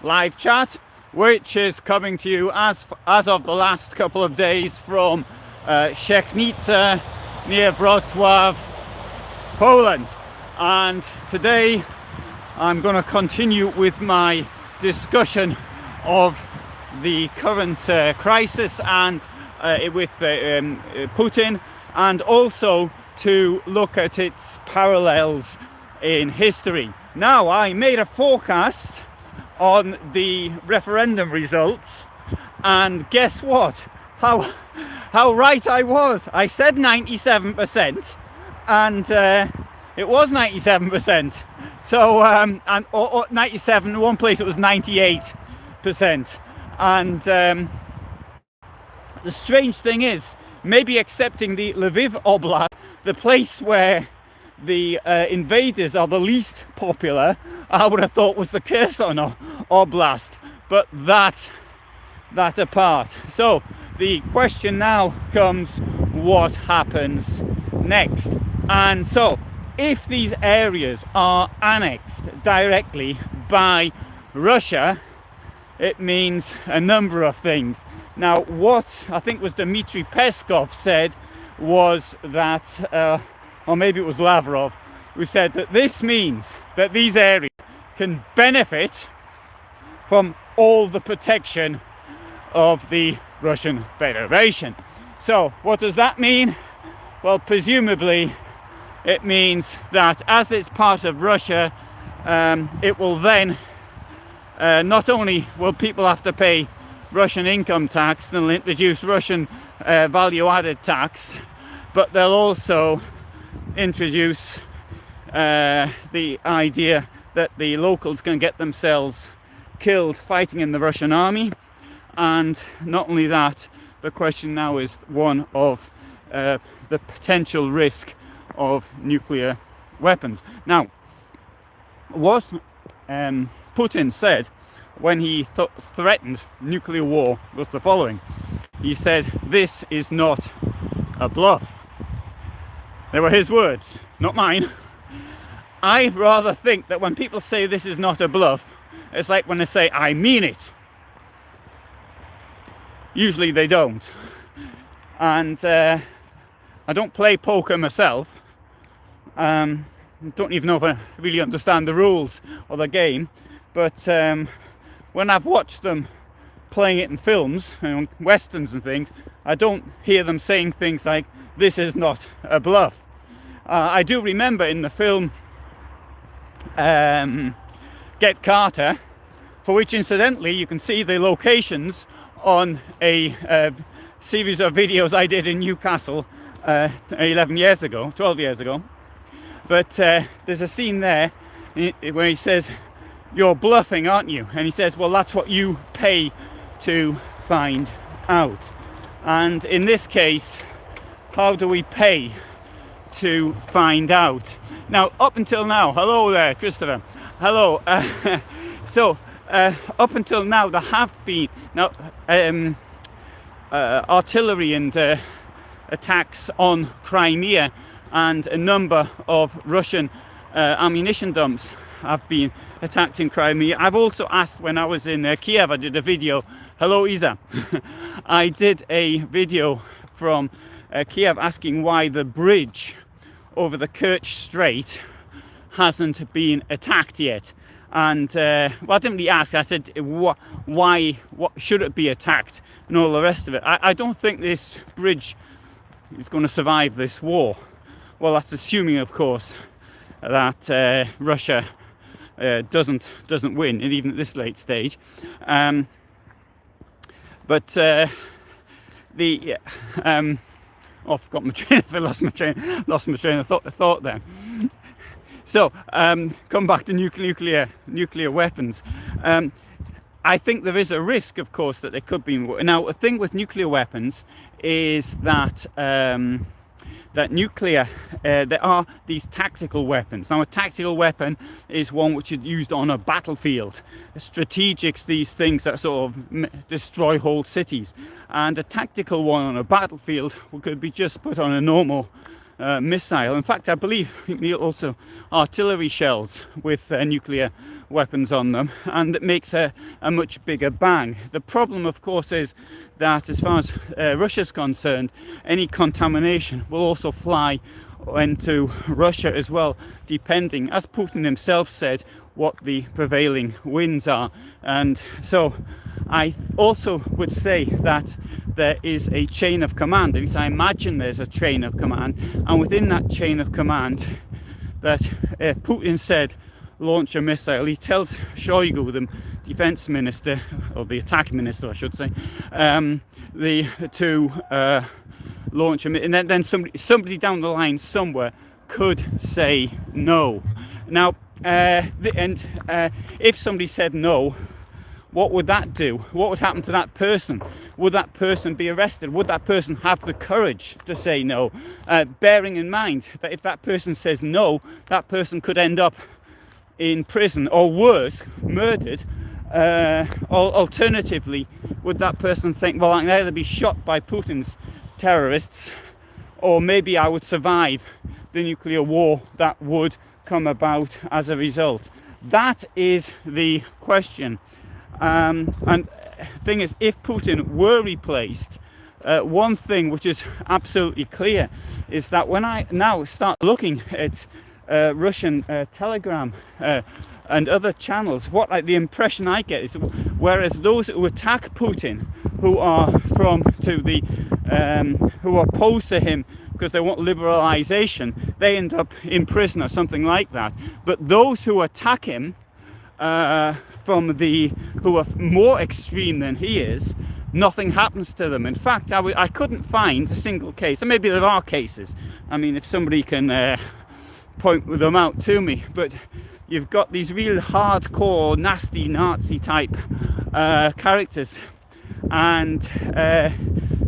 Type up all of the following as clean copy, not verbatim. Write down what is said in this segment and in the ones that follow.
live chat, which is coming to you as of the last couple of days from Szczecnica near Wrocław, Poland. And today I'm going to continue with my discussion of the current crisis and with Putin, and also to look at its parallels in history. Now, I made a forecast on the referendum results, and guess what? How right I was. I said 97%, and it was 97%. So and or 97. In one place it was 98%. And the strange thing is, maybe excepting the Lviv Oblast, the place where the invaders are the least popular, I would have thought was the Kherson Oblast. But that apart. So the question now comes, what happens next? And so if these areas are annexed directly by Russia, it means a number of things. Now, what I think was Dmitry Peskov said was that, or maybe it was Lavrov, who said that this means that these areas can benefit from all the protection of the Russian Federation. So what does that mean? Well, presumably it means that as it's part of Russia, it will then not only will people have to pay Russian income tax, they'll introduce Russian value-added tax, but they'll also introduce the idea that the locals can get themselves killed fighting in the Russian army. And not only that, the question now is one of the potential risk of nuclear weapons. Now, what Putin said when he threatened nuclear war was the following. He said, "This is not a bluff." They were his words, not mine. I rather think that when people say this is not a bluff, it's like when they say, "I mean it." Usually they don't. And I don't play poker myself. Don't even know if I really understand the rules of the game. But when I've watched them playing it in films, westerns and things, I don't hear them saying things like, "This is not a bluff." I do remember in the film Get Carter, for which incidentally you can see the locations on a series of videos I did in Newcastle 12 years ago. But there's a scene there where he says, "You're bluffing, aren't you?" And he says, "Well, that's what you pay to find out." And in this case, how do we pay to find out? Now, up until now, hello there, Christopher. Hello. So, up until now, there have been artillery and attacks on Crimea, and a number of Russian ammunition dumps have been attacked in Crimea. I've also asked, when I was in Kiev, I did a video. Hello, Isa. I did a video from Kiev asking why the bridge over the Kerch Strait hasn't been attacked yet. And well, I didn't really ask. I said, why should it be attacked, and all the rest of it. I don't think this bridge is going to survive this war. Well, that's assuming, of course, that Russia doesn't win, and even at this late stage. But the oh, I've got my train. I lost my train of thought there. So, come back to nuclear weapons. I think there is a risk, of course, that there could be more. Now, the thing with nuclear weapons is that there are these tactical weapons. Now, a tactical weapon is one which is used on a battlefield. Strategics, these things that sort of destroy whole cities. And a tactical one on a battlefield could be just put on a normal missile. In fact, I believe also artillery shells with nuclear weapons on them, and it makes a much bigger bang. The problem, of course, is that as far as Russia's concerned, any contamination will also fly into Russia as well, depending, as Putin himself said, what the prevailing winds are. And so I also would say that there is a chain of command, at least I imagine there's a chain of command, and within that chain of command that Putin said launch a missile, he tells Shoigu, the defense minister, or the attack minister I should say, to launch him, and then somebody down the line somewhere could say no. Now, if somebody said no, what would that do? What would happen to that person? Would that person be arrested? Would that person have the courage to say no? Bearing in mind that if that person says no, that person could end up in prison, or worse, murdered. Alternatively, would that person think, well, I can either be shot by Putin's terrorists, or maybe I would survive the nuclear war that would come about as a result? That is the question. And thing is, if Putin were replaced, one thing which is absolutely clear is that when I now start looking at Russian Telegram and other channels, the impression I get is, whereas those who attack Putin, who are who are opposed to him because they want liberalization, they end up in prison or something like that. But those who attack him, who are more extreme than he is, nothing happens to them. In fact, I couldn't find a single case, and maybe there are cases. I mean, if somebody can point them out to me, but you've got these real hardcore, nasty Nazi type characters, and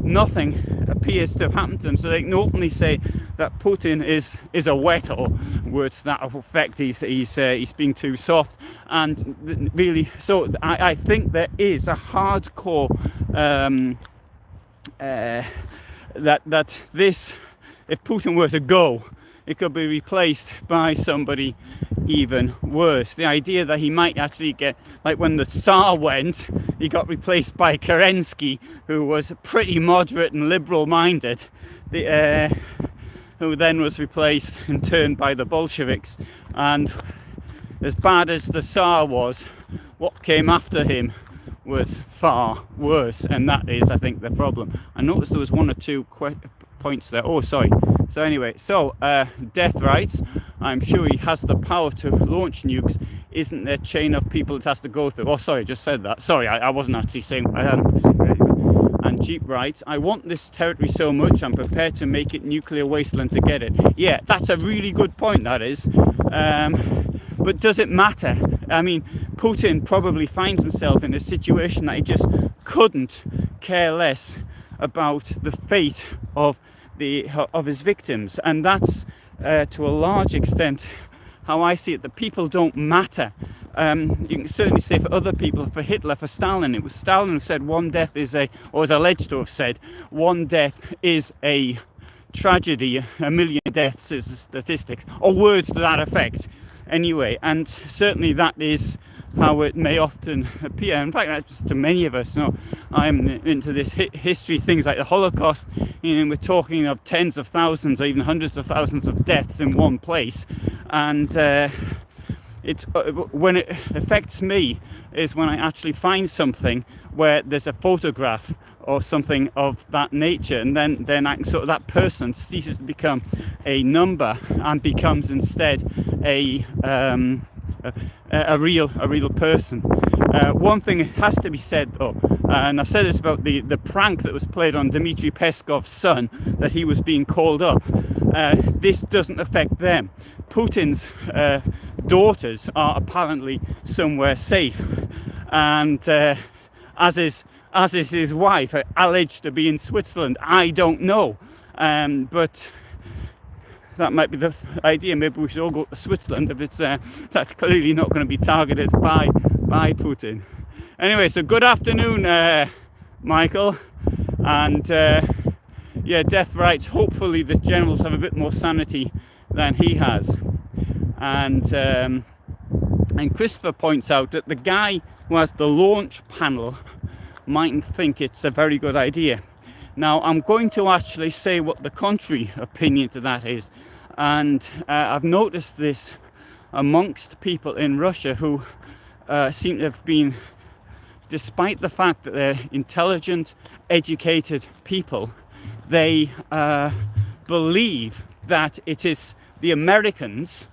nothing appears to have happened to them. So they can openly say that Putin is a wet, or words to that effect, he's being too soft. And really, so I think there is a hardcore that this, if Putin were to go, it could be replaced by somebody even worse. The idea that he might actually get, like when the Tsar went, he got replaced by Kerensky, who was pretty moderate and liberal minded, who then was replaced in turn by the Bolsheviks. And as bad as the Tsar was, what came after him was far worse, and that is, I think, the problem. I noticed there was one or two points there. Oh, sorry. So anyway, death rights. I'm sure he has the power to launch nukes. Isn't there a chain of people it has to go through? Oh, sorry, I just said that. Sorry, I wasn't actually saying. And jeep rights. I want this territory so much, I'm prepared to make it nuclear wasteland to get it. Yeah, that's a really good point, that is. But does it matter? I mean, Putin probably finds himself in a situation that he just couldn't care less about the fate of his victims, and that's to a large extent how I see it. The people don't matter. You can certainly say for other people, for Hitler, for Stalin, it was Stalin who said one death is or is alleged to have said, one death is a tragedy, a million deaths is a statistics, or words to that effect. Anyway, and certainly that is how it may often appear. In fact, that's to many of us. I'm into this history, things like the Holocaust. We're talking of tens of thousands or even hundreds of thousands of deaths in one place. And it's when it affects me is when I actually find something where there's a photograph or something of that nature, and then I can sort of, that person ceases to become a number and becomes instead a real person. One thing has to be said though, and I've said this about the prank that was played on Dmitry Peskov's son, that he was being called up. This doesn't affect them. Putin's daughters are apparently somewhere safe, and as is his wife, alleged to be in Switzerland. I don't know, but that might be the idea. Maybe we should all go to Switzerland if it's that's clearly not going to be targeted by Putin. Anyway, so good afternoon, Michael, and yeah, death rights. Hopefully the generals have a bit more sanity than he has, and And Christopher points out that the guy who has the launch panel mightn't think it's a very good idea. Now, I'm going to actually say what the contrary opinion to that is. And I've noticed this amongst people in Russia who seem to have been, despite the fact that they're intelligent, educated people, they believe that it is the Americans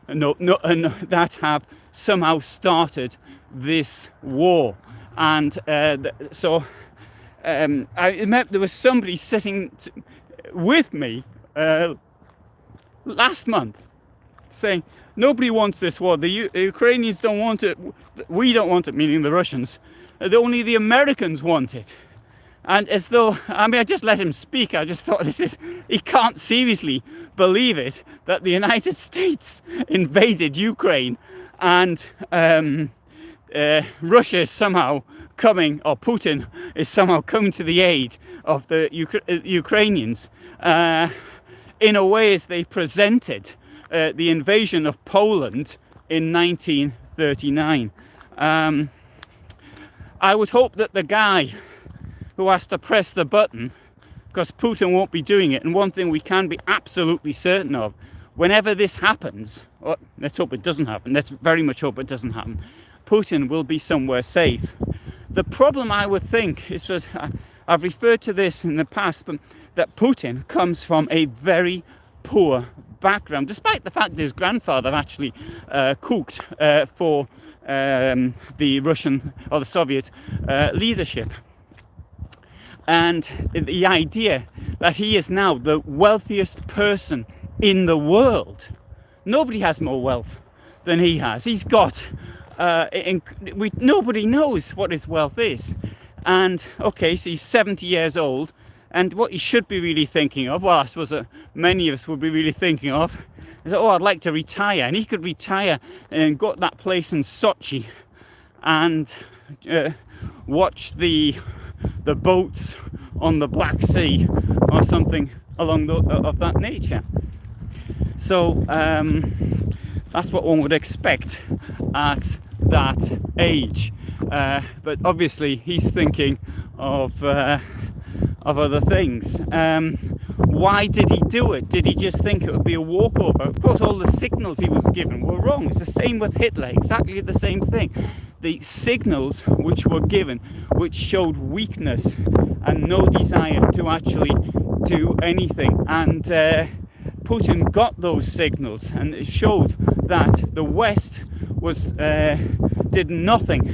that have somehow started this war. And so I remember there was somebody sitting with me last month saying, nobody wants this war. The Ukrainians don't want it. We don't want it, meaning the Russians. Only the Americans want it. And as though, I mean, I just let him speak. I just thought, he can't seriously believe it, that the United States invaded Ukraine and Russia is somehow coming, or Putin is somehow coming to the aid of the Ukrainians in a way as they presented the invasion of Poland in 1939. I would hope that the guy who has to press the button, because Putin won't be doing it, and one thing we can be absolutely certain of, whenever this happens, well, let's hope it doesn't happen, let's very much hope it doesn't happen, Putin will be somewhere safe. The problem, I would think, is, I've referred to this in the past, but that Putin comes from a very poor background, despite the fact that his grandfather actually cooked for the Russian or the Soviet leadership. And the idea that he is now the wealthiest person in the world. Nobody has more wealth than he has. He's got, nobody knows what his wealth is. And okay, so he's 70 years old. And what he should be really thinking of, well, I suppose many of us would be really thinking of, is, oh, I'd like to retire. And he could retire and go to that place in Sochi and watch the boats on the Black Sea or something along of that nature. So that's what one would expect at that age. But obviously he's thinking of other things. Why did he do it? Did he just think it would be a walkover? Of course, all the signals he was given were wrong. It's the same with Hitler, exactly the same thing. The signals which were given, which showed weakness and no desire to actually do anything. And Putin got those signals, and it showed that the West was did nothing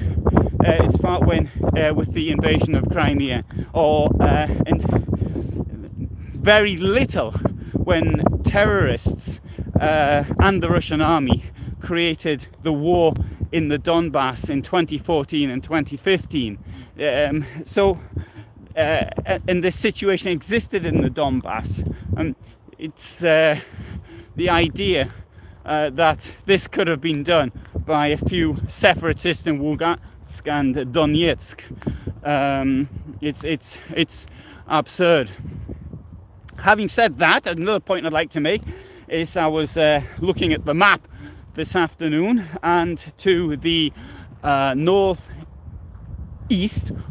as far when with the invasion of Crimea, or and very little when terrorists and the Russian army created the war in the Donbass in 2014 and 2015. And this situation existed in the Donbass. It's the idea that this could have been done by a few separatists in Lugansk and Donetsk. It's absurd. Having said that, another point I'd like to make is I was looking at the map this afternoon, and to the northeast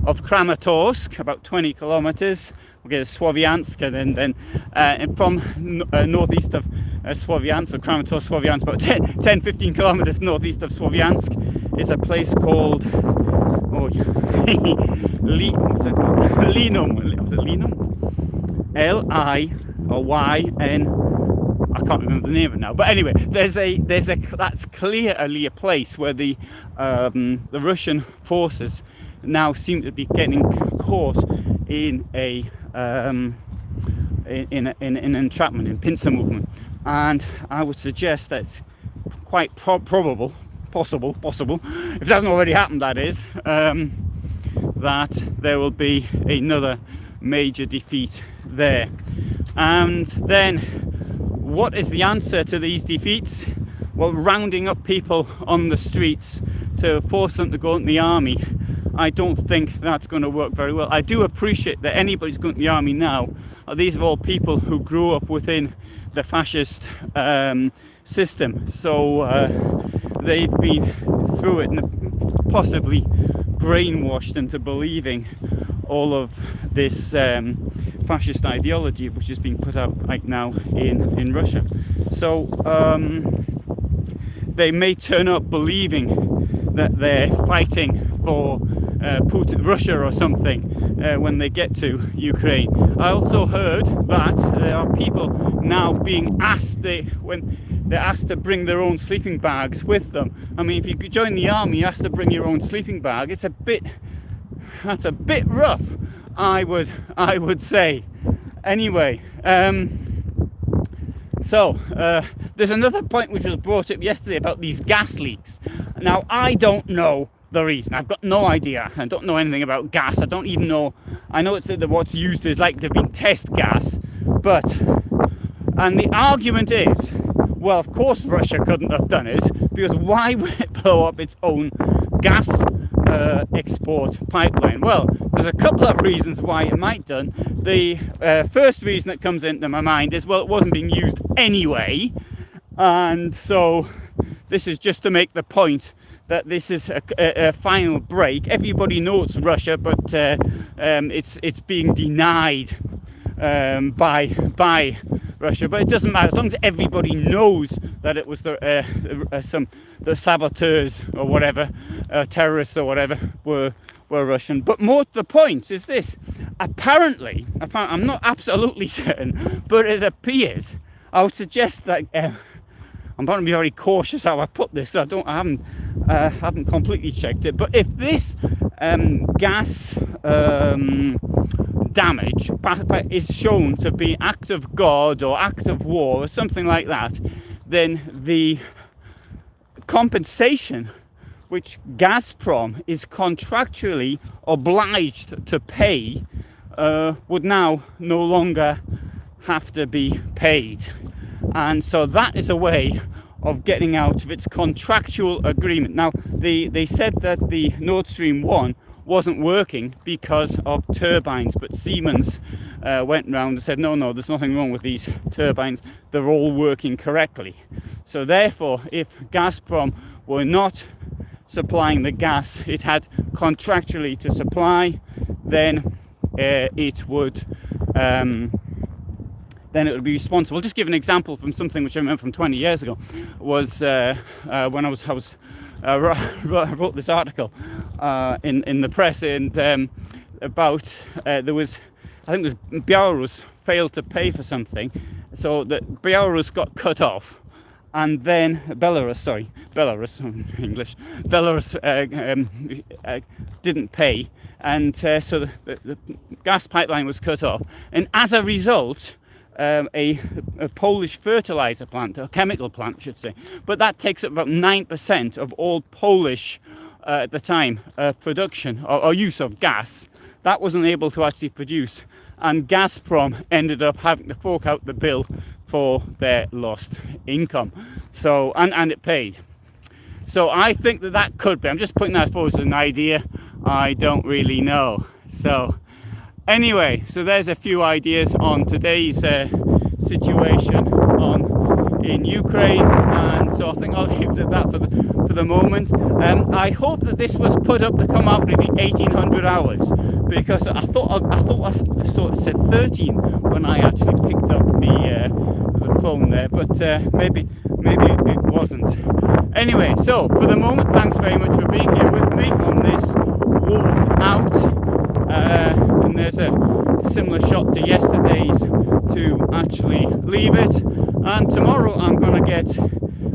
of Kramatorsk, about 20 kilometers, we get Sloviansk, and then from northeast of Sloviansk, or Kramatorsk, Sloviansk, about 10-15 kilometers northeast of Sloviansk, is a place called Linum. Was it Linum? L-I-or-Y-N. I can't remember the name of it now, but anyway, that's clearly a place where the Russian forces now seem to be getting caught in an entrapment, in pincer movement, and I would suggest that it's quite possible, if it hasn't already happened, that is, that there will be another major defeat there. And then, what is the answer to these defeats? Well, rounding up people on the streets to force them to go into the army. I don't think that's going to work very well. I do appreciate that anybody's going to the army now. These are all people who grew up within the fascist system. So they've been through it and possibly brainwashed into believing all of this fascist ideology which is being put out right now in Russia. So they may turn up believing that they're fighting for Putin, Russia or something when they get to Ukraine. I also heard that there are people now being asked, when they're asked to bring their own sleeping bags with them. I mean, if you join the army, you have to bring your own sleeping bag. That's a bit rough, I would say. Anyway, so there's another point which was brought up yesterday about these gas leaks. Now, I don't know the reason. I've got no idea. I don't know anything about gas. I don't even know. I know it's that what's used is like to be test gas, and the argument is, well, of course Russia couldn't have done it, because why would it blow up its own gas export pipeline? Well, there's a couple of reasons why it might done. The first reason that comes into my mind is, well, it wasn't being used anyway, and so this is just to make the point that this is a final break. Everybody knows Russia, but it's being denied by Russia. But it doesn't matter, as long as everybody knows that it was the saboteurs or whatever, terrorists or whatever were Russian. But more to the point is this: apparently, I'm not absolutely certain, but it appears. I would suggest that. I'm going to be very cautious how I put this. I haven't completely checked it. But if this gas damage is shown to be act of God or act of war or something like that, then the compensation which Gazprom is contractually obliged to pay would now no longer have to be paid. And so that is a way of getting out of its contractual agreement. Now, they said that the Nord Stream 1 wasn't working because of turbines, but Siemens went round and said, no, there's nothing wrong with these turbines. They're all working correctly. So therefore, if Gazprom were not supplying the gas it had contractually to supply, then it would be responsible. I'll just give an example from something which I remember from 20 years ago. Was when I wrote this article in the press, and about there was, I think it was Belarus failed to pay for something, so that Belarus got cut off, and then Belarus English, didn't pay, and so the gas pipeline was cut off, and as a result, a Polish fertilizer plant, a chemical plant, I should say, but that takes up about 9% of all Polish, at the time, production or use of gas. That wasn't able to actually produce, and Gazprom ended up having to fork out the bill for their lost income. So, and it paid. So I think that could be, I'm just putting that forward as an idea, I don't really know. So anyway, so there's a few ideas on today's situation in Ukraine, and so I think I'll leave it at that for the moment. I hope that this was put up to come out maybe 1800 hours, because I thought I sort of said 13 when I actually picked up the phone there, but maybe it wasn't. Anyway, so for the moment, thanks very much for being here with me on this walk out. And there's a similar shot to yesterday's to actually leave it. And tomorrow I'm going to get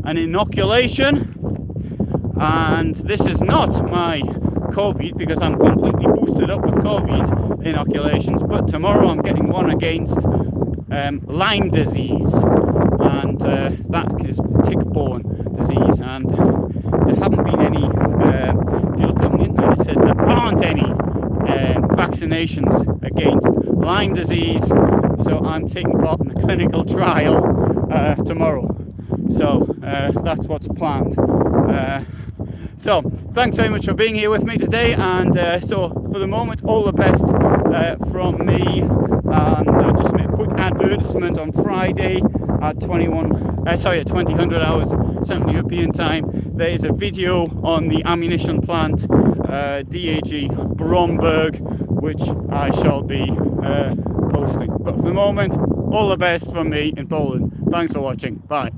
an inoculation. And this is not my COVID, because I'm completely boosted up with COVID inoculations. But tomorrow I'm getting one against Lyme disease. And that is tick-borne disease. And there haven't been any, if you look on the internet, it says there aren't any vaccinations against Lyme disease, so I'm taking part in the clinical trial tomorrow. So that's what's planned. So thanks very much for being here with me today, and so for the moment, all the best from me. And I'll just make a quick advertisement. On Friday at 2000 hours Central European time. There is a video on the ammunition plant, DAG Bromberg, which I shall be posting. But for the moment, all the best from me in Poland. Thanks for watching. Bye.